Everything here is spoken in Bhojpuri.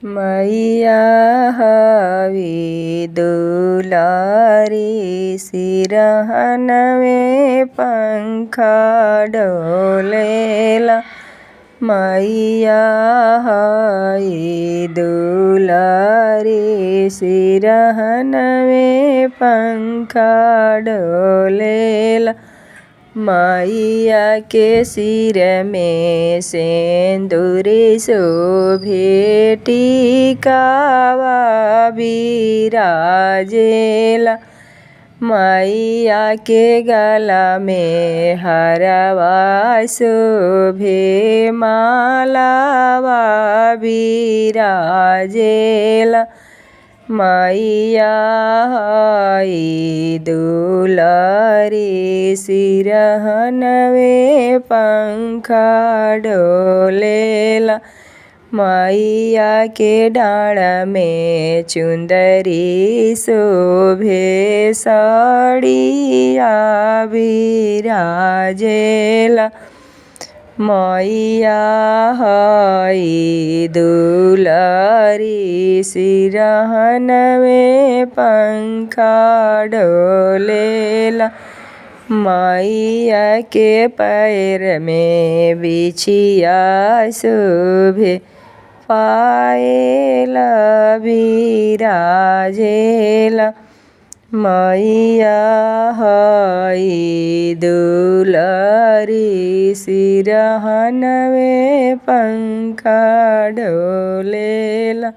मैया हवी दुलारी सिरहन में पंखा डोलेला। मैया हई दुलारी सिरहन में पंखा डोलेला। मैया के सिर में सिंदूरी शोभे टीकावा बिराजेला। मैया के गला में हरवा शोभे मालावा बिराजेला। मैया हई दुलारी सिरहन में पंखा डोलेला। मैया के डाँड़ में चुंदरी शोभे साड़िया बिराजेला। मैया हई दुलारी सिरहन में पंखा डोलेला। मैया के पैर में बिछिया शोभे पायल बिराजेला। मैया हई दुलारी सिरहन में पंखा डोलेला।